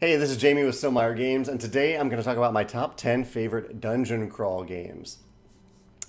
Hey, this is Jamie with Stonemaier Games, and today I'm going to talk about my top 10 favorite dungeon crawl games.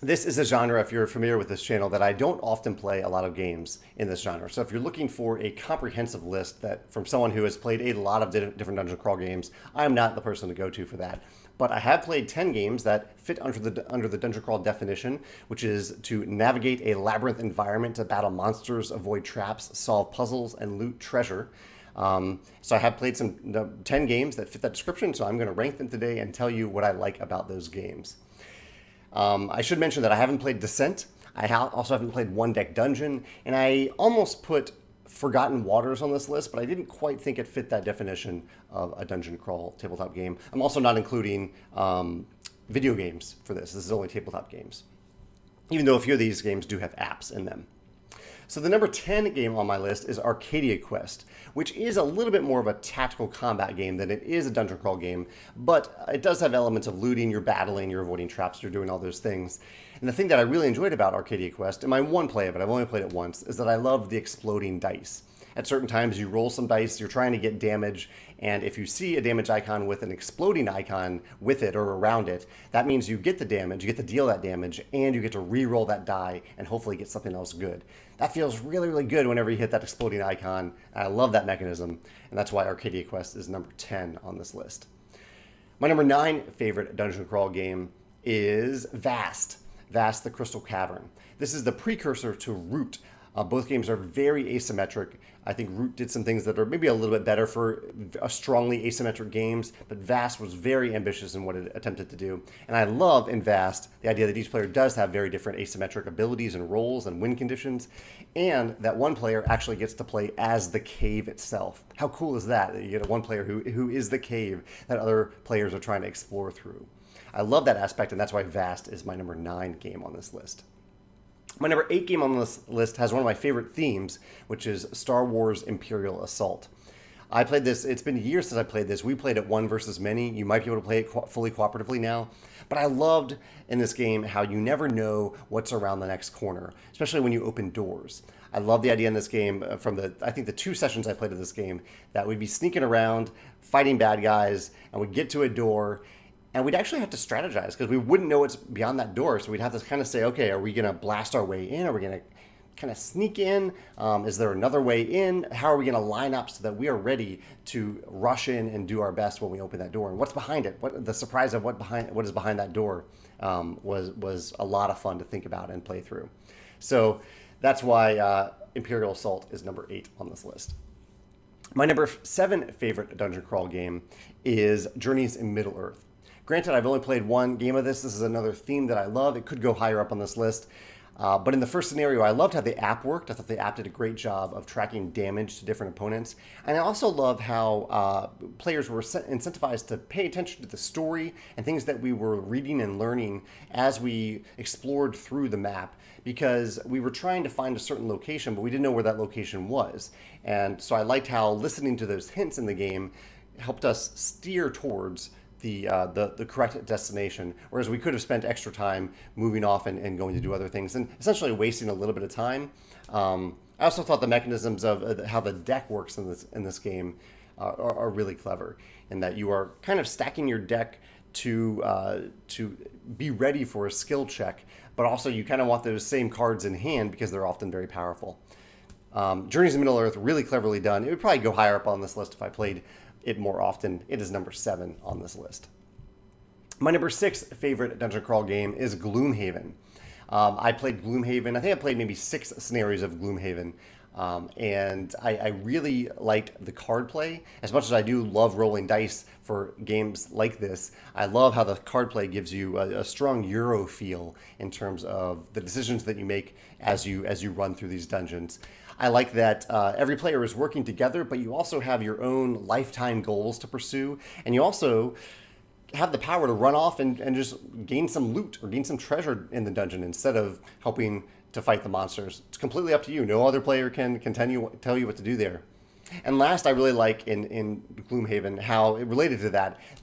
This is a genre, if you're familiar with this channel, that I don't often play a lot of games in this genre. So if you're looking for a comprehensive list that from someone who has played a lot of different dungeon crawl games, I'm not the person to go to for that. But I have played 10 games that fit under the dungeon crawl definition, which is to navigate a labyrinth environment to battle monsters, avoid traps, solve puzzles, and loot treasure. So I have played some 10 games that fit that description, so I'm going to rank them today and tell you what I like about those games. I should mention that I haven't played Descent. Also haven't played One Deck Dungeon, and I almost put Forgotten Waters on this list, but I didn't quite think it fit that definition of a dungeon crawl tabletop game. I'm also not including video games for this. This is only tabletop games, even though a few of these games do have apps in them. So the number 10 game on my list is Arcadia Quest, which is a little bit more of a tactical combat game than it is a dungeon crawl game, but it does have elements of looting, you're battling, you're avoiding traps, you're doing all those things. And the thing that I really enjoyed about Arcadia Quest, in my one play of it, I've only played it once, is that I love the exploding dice. At certain times, you roll some dice, you're trying to get damage, and if you see a damage icon with an exploding icon with it or around it, that means you get the damage, you get to deal that damage, and you get to re-roll that die and hopefully get something else good. That feels really, really good whenever you hit that exploding icon. I love that mechanism, and that's why Arcadia Quest is number 10 on this list. My number 9 favorite dungeon crawl game is Vast the Crystal Cavern. This is the precursor to Root. Both games are very asymmetric. I think Root did some things that are maybe a little bit better for strongly asymmetric games, but Vast was very ambitious in what it attempted to do. And I love in Vast the idea that each player does have very different asymmetric abilities and roles and win conditions, and that one player actually gets to play as the cave itself. How cool is that? You get one player who is the cave that other players are trying to explore through. I love that aspect, and that's why Vast is my number 9 game on this list. My number 8 game on this list has one of my favorite themes, which is Star Wars Imperial Assault. I played this, it's been years since I played this. We played it one versus many. You might be able to play it fully cooperatively now. But I loved in this game how you never know what's around the next corner, especially when you open doors. I love the idea in this game from I think the 2 sessions I played of this game, that we'd be sneaking around, fighting bad guys, and we'd get to a door, and we'd actually have to strategize because we wouldn't know what's beyond that door. So we'd have to kind of say, okay, are we going to blast our way in? Are we going to kind of sneak in? Is there another way in? How are we going to line up so that we are ready to rush in and do our best when we open that door? And what's behind it? The surprise of what is behind that door was a lot of fun to think about and play through. So that's why Imperial Assault is number 8 on this list. My number 7 favorite dungeon crawl game is Journeys in Middle-earth. Granted, I've only played one game of this. This is another theme that I love. It could go higher up on this list. But in the first scenario, I loved how the app worked. I thought the app did a great job of tracking damage to different opponents. And I also love how players were incentivized to pay attention to the story and things that we were reading and learning as we explored through the map, because we were trying to find a certain location, but we didn't know where that location was. And so I liked how listening to those hints in the game helped us steer towards the correct destination, whereas we could have spent extra time moving off and going to do other things and essentially wasting a little bit of time. I also thought the mechanisms of how the deck works in this game are really clever, in that you are kind of stacking your deck to be ready for a skill check, but also you kind of want those same cards in hand because they're often very powerful. Journeys in Middle-earth, really cleverly done. It would probably go higher up on this list if I played it more often. It is number 7 on this list. My number 6 favorite dungeon crawl game is Gloomhaven. I played Gloomhaven. I think I played maybe 6 scenarios of Gloomhaven. And I really liked the card play. As much as I do love rolling dice for games like this, I love how the card play gives you a strong Euro feel in terms of the decisions that you make as you run through these dungeons. I like that every player is working together, but you also have your own lifetime goals to pursue, and you also have the power to run off and just gain some loot or gain some treasure in the dungeon instead of helping to fight the monsters. It's completely up to you. No other player can tell you what to do there. And last, I really like in Gloomhaven how it related to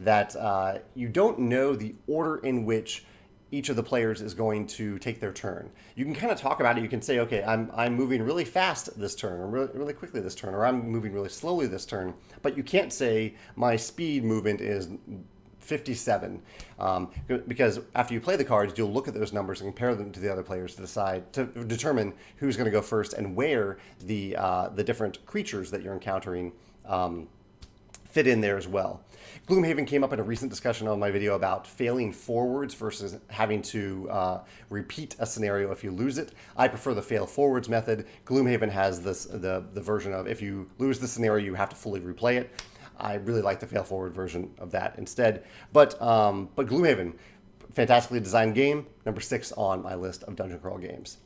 that you don't know the order in which each of the players is going to take their turn. You can kind of talk about it. You can say, okay, I'm moving really fast this turn, or really quickly this turn, or I'm moving really slowly this turn. But you can't say my speed movement is 57, because after you play the cards, you'll look at those numbers and compare them to the other players to determine who's going to go first and where the different creatures that you're encountering fit in there as well. Gloomhaven came up in a recent discussion on my video about failing forwards versus having to repeat a scenario if you lose it. I prefer the fail forwards method. Gloomhaven has the version of if you lose the scenario, you have to fully replay it. I really like the fail forward version of that instead. But Gloomhaven, fantastically designed game, number 6 on my list of dungeon crawl games.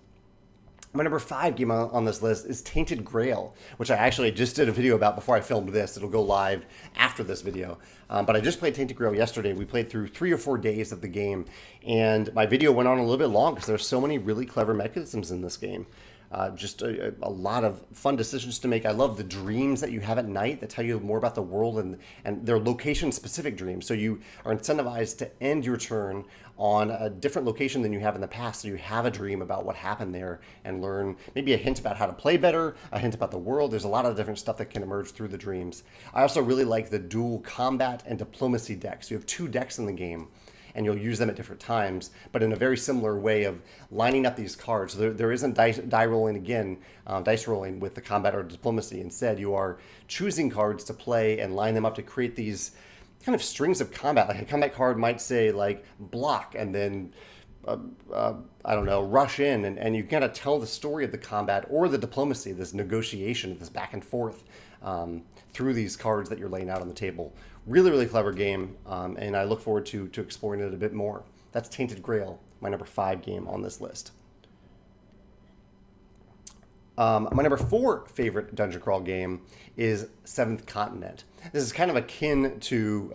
My number 5 game on this list is Tainted Grail, which I actually just did a video about before I filmed this. It'll go live after this video. But I just played Tainted Grail yesterday. We played through 3 or 4 days of the game, and my video went on a little bit long because there's so many really clever mechanisms in this game. Just a lot of fun decisions to make. I love the dreams that you have at night that tell you more about the world, and they're location-specific dreams. So you are incentivized to end your turn on a different location than you have in the past. So you have a dream about what happened there and learn maybe a hint about how to play better, a hint about the world. There's a lot of different stuff that can emerge through the dreams. I also really like the dual combat and diplomacy decks. You have 2 decks in the game, and you'll use them at different times, but in a very similar way of lining up these cards. So there isn't dice rolling with the combat or diplomacy. Instead, you are choosing cards to play and line them up to create these kind of strings of combat. Like a combat card might say like block and then I don't know, rush in, and you kind of tell the story of the combat or the diplomacy, this negotiation, this back and forth through these cards that you're laying out on the table. Really, really clever game, and I look forward to exploring it a bit more. That's Tainted Grail, my number 5 game on this list. My number 4 favorite dungeon crawl game is Seventh Continent. This is kind of akin to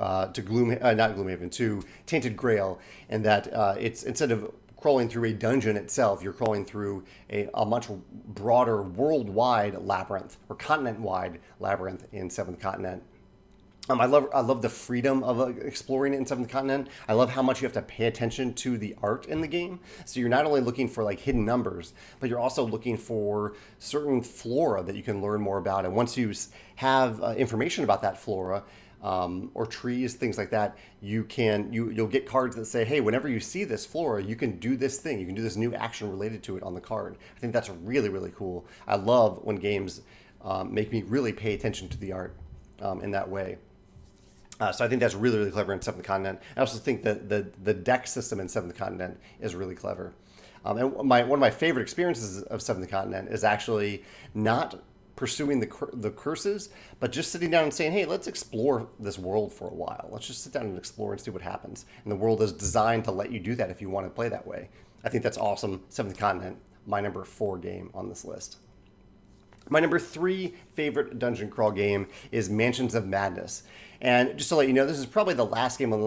Tainted Grail, in that it's instead of crawling through a dungeon itself, you're crawling through a much broader worldwide labyrinth or continent-wide labyrinth in Seventh Continent. I love the freedom of exploring it in Seventh Continent. I love how much you have to pay attention to the art in the game. So you're not only looking for like hidden numbers, but you're also looking for certain flora that you can learn more about. And once you have information about that flora, or trees, things like that, you'll get cards that say, hey, whenever you see this flora, you can do this thing. You can do this new action related to it on the card. I think that's really, really cool. I love when games make me really pay attention to the art in that way. So I think that's really, really clever in Seventh Continent. I also think that the deck system in Seventh Continent is really clever. And one of my favorite experiences of Seventh Continent is actually not pursuing the curses, but just sitting down and saying, hey, let's explore this world for a while. Let's just sit down and explore and see what happens. And the world is designed to let you do that if you want to play that way. I think that's awesome. Seventh Continent, my number 4 game on this list. My number 3 favorite dungeon crawl game is Mansions of Madness. And just to let you know, this is probably the last game on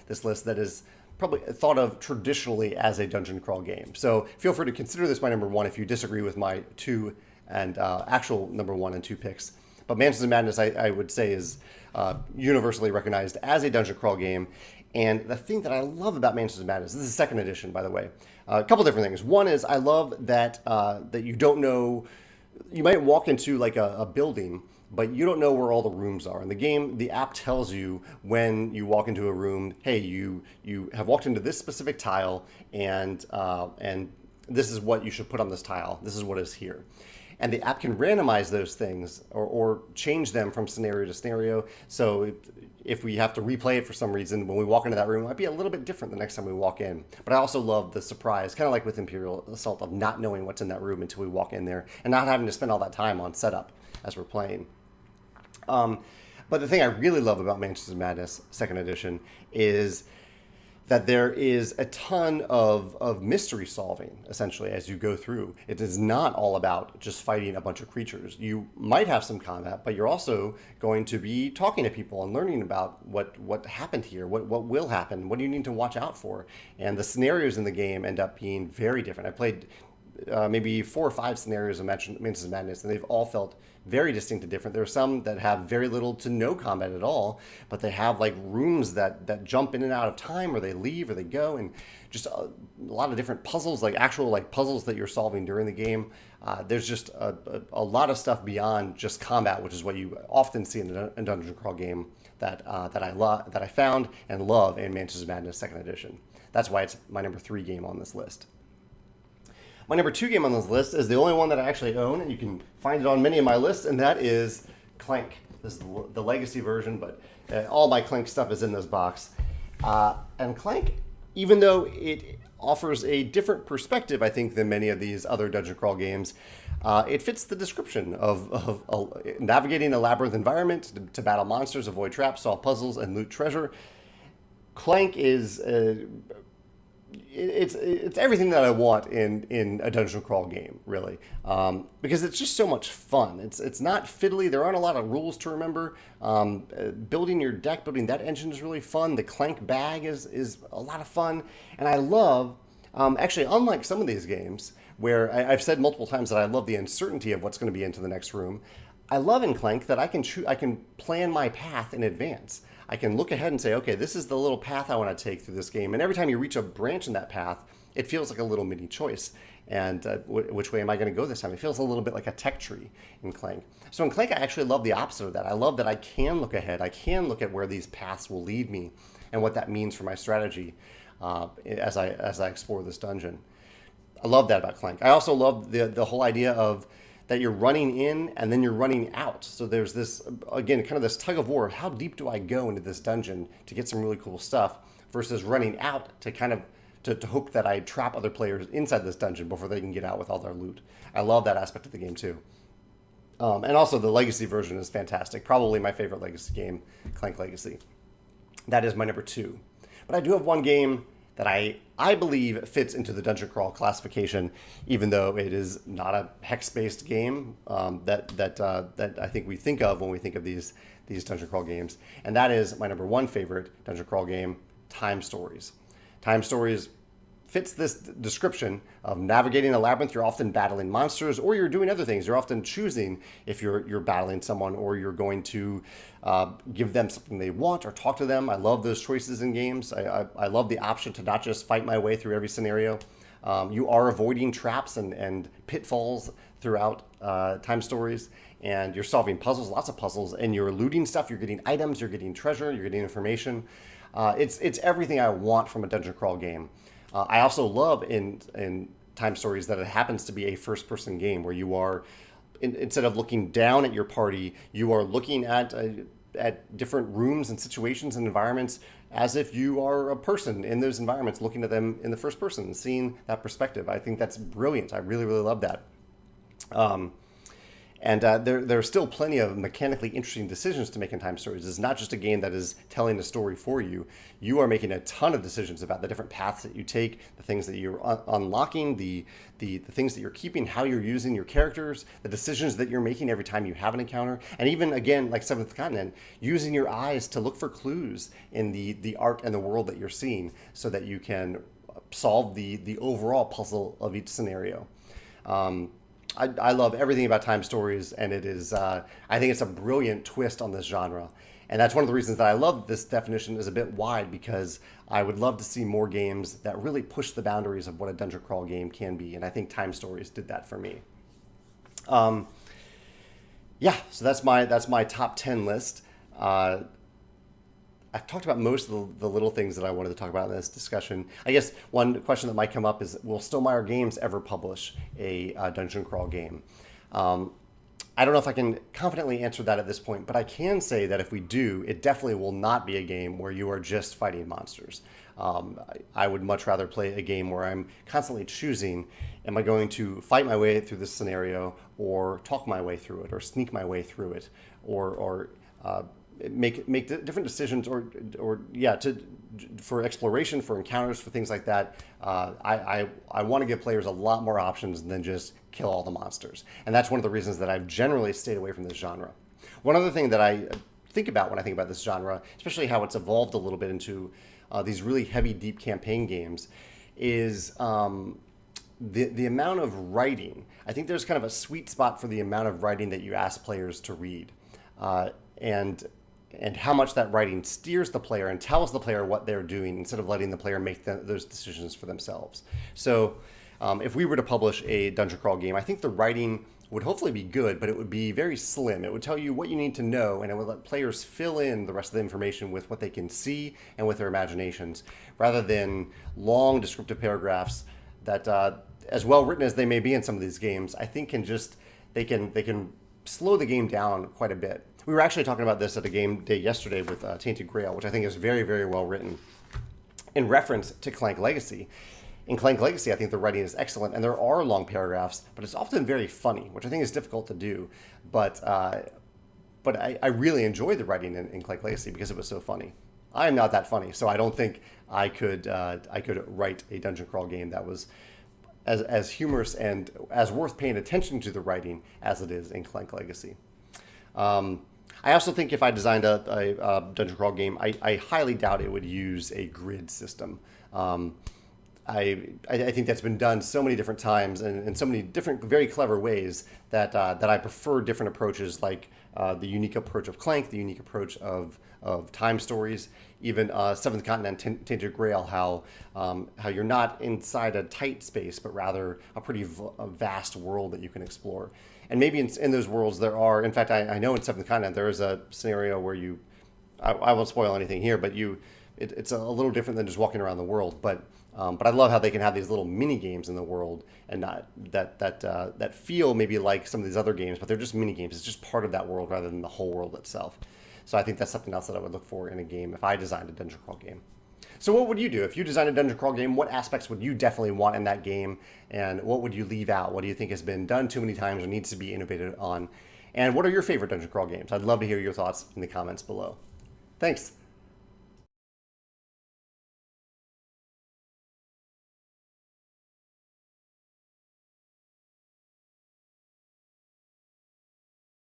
this list that is probably thought of traditionally as a dungeon crawl game. So feel free to consider this my number 1 if you disagree with my 2 and actual number 1 and 2 picks. But Mansions of Madness, I would say, is universally recognized as a dungeon crawl game. And the thing that I love about Mansions of Madness, this is the 2nd edition, by the way, a couple different things. One is I love that you don't know, you might walk into like a building, but you don't know where all the rooms are. In the game, the app tells you when you walk into a room, hey, you have walked into this specific tile, and this is what you should put on this tile. This is what is here. And the app can randomize those things or change them from scenario to scenario. So if we have to replay it for some reason, when we walk into that room, it might be a little bit different the next time we walk in. But I also love the surprise, kind of like with Imperial Assault, of not knowing what's in that room until we walk in there and not having to spend all that time on setup as we're playing. But the thing I really love about Mansions of Madness 2nd edition is that there is a ton of mystery solving, essentially, as you go through. It is not all about just fighting a bunch of creatures. You might have some combat, but you're also going to be talking to people and learning about what happened here, what will happen, what do you need to watch out for. And the scenarios in the game end up being very different. I played maybe 4 or 5 scenarios of Mansions of Madness, and they've all felt very distinct and different. There are some that have very little to no combat at all, but they have like rooms that jump in and out of time, or they leave or they go, and just a lot of different puzzles, like actual like puzzles that you're solving during the game. There's just a lot of stuff beyond just combat, which is what you often see in a dungeon crawl game that I found and love in Mansions of Madness Second Edition. That's why it's my number 3 game on this list. My number 2 game on this list is the only one that I actually own, and you can find it on many of my lists, and that is Clank. This is the legacy version, but all my Clank stuff is in this box. And Clank, even though it offers a different perspective, I think, than many of these other dungeon crawl games, it fits the description of navigating a labyrinth environment to battle monsters, avoid traps, solve puzzles, and loot treasure. Clank is it's everything that I want in a dungeon crawl game, really, because it's just so much fun. It's not fiddly. There aren't a lot of rules to remember. Building your deck, building that engine is really fun. The Clank bag is a lot of fun, and I love actually, unlike some of these games where I've said multiple times that I love the uncertainty of what's going to be into the next room. I love in Clank that I can plan my path in advance. I can look ahead and say, okay, this is the little path I want to take through this game. And every time you reach a branch in that path, it feels like a little mini choice. And which way am I going to go this time? It feels a little bit like a tech tree in Clank. So in Clank, I actually love the opposite of that. I love that I can look ahead. I can look at where these paths will lead me and what that means for my strategy as I explore this dungeon. I love that about Clank. I also love the whole idea of that you're running in and then you're running out. So there's this, again, kind of this tug of war of how deep do I go into this dungeon to get some really cool stuff versus running out to kind of to hope that I trap other players inside this dungeon before they can get out with all their loot. I love that aspect of the game too. And also the Legacy version is fantastic. Probably my favorite Legacy game, Clank Legacy. That is my number 2. But I do have one game that I believe fits into the dungeon crawl classification, even though it is not a hex-based game that I think we think of when we think of these dungeon crawl games, and that is my number 1 favorite dungeon crawl game, Time Stories. Time Stories fits this description of navigating a labyrinth. You're often battling monsters, or you're doing other things. You're often choosing if you're battling someone, or you're going to give them something they want or talk to them. I love those choices in games. I love the option to not just fight my way through every scenario. You are avoiding traps and pitfalls throughout Time Stories, and you're solving puzzles, lots of puzzles, and you're looting stuff. You're getting items, you're getting treasure, you're getting information. It's everything I want from a dungeon crawl game. I also love in Time Stories that it happens to be a first-person game where you are, instead of looking down at your party, you are looking at different rooms and situations and environments as if you are a person in those environments, looking at them in the first person and seeing that perspective. I think that's brilliant. I really, really love that. And there are still plenty of mechanically interesting decisions to make in Time Stories. It's not just a game that is telling a story for you. You are making a ton of decisions about the different paths that you take, the things that you're unlocking, the things that you're keeping, how you're using your characters, the decisions that you're making every time you have an encounter, and even, again, like Seventh Continent, using your eyes to look for clues in the art and the world that you're seeing so that you can solve the overall puzzle of each scenario. I love everything about Time Stories, and it is, I think it's a brilliant twist on this genre. And that's one of the reasons that I love this definition is a bit wide, because I would love to see more games that really push the boundaries of what a dungeon crawl game can be. And I think Time Stories did that for me. Yeah, so that's my top 10 list. I've talked about most of the little things that I wanted to talk about in this discussion. I guess one question that might come up is, will Stonemaier Games ever publish a dungeon crawl game? I don't know if I can confidently answer that at this point, but I can say that if we do, it definitely will not be a game where you are just fighting monsters. I would much rather play a game where I'm constantly choosing, am I going to fight my way through this scenario, or talk my way through it, or sneak my way through it, or make different decisions, or for exploration, for encounters, for things like that. I want to give players a lot more options than just kill all the monsters, and that's one of the reasons that I've generally stayed away from this genre. One other thing that I think about when I think about this genre, especially how it's evolved a little bit into these really heavy, deep campaign games, is the amount of writing, I think there's kind of a sweet spot for the amount of writing that you ask players to read, uh, and and how much that writing steers the player and tells the player what they're doing instead of letting the player make those decisions for themselves. So if we were to publish a dungeon crawl game, I think the writing would hopefully be good, but it would be very slim. It would tell you what you need to know, and it would let players fill in the rest of the information with what they can see and with their imaginations, rather than long descriptive paragraphs that, as well written as they may be in some of these games, I think they can slow the game down quite a bit. We were actually talking about this at a game day yesterday with Tainted Grail, which I think is very, very well written in reference to Clank Legacy. In Clank Legacy, I think the writing is excellent, and there are long paragraphs, but it's often very funny, which I think is difficult to do. But I really enjoyed the writing in Clank Legacy because it was so funny. I am not that funny, so I don't think I could write a dungeon crawl game that was as humorous and as worth paying attention to the writing as it is in Clank Legacy. I also think if I designed a dungeon crawl game, I highly doubt it would use a grid system. I think that's been done so many different times and in so many different, very clever ways that I prefer different approaches, like the unique approach of Clank, the unique approach of time stories, even Seventh Continent, Tainted Grail, how you're not inside a tight space, but rather a pretty vast world that you can explore. And maybe in those worlds there are, in fact, I know in Seventh Continent there is a scenario where I won't spoil anything here, but it's a little different than just walking around the world, but I love how they can have these little mini games in the world and not that feel maybe like some of these other games, but they're just mini games. It's just part of that world rather than the whole world itself. So I think that's something else that I would look for in a game if I designed a dungeon crawl game. So what would you do if you designed a dungeon crawl game? What aspects would you definitely want in that game, and what would you leave out? What do you think has been done too many times or needs to be innovated on? And what are your favorite dungeon crawl games? I'd love to hear your thoughts in the comments below. Thanks.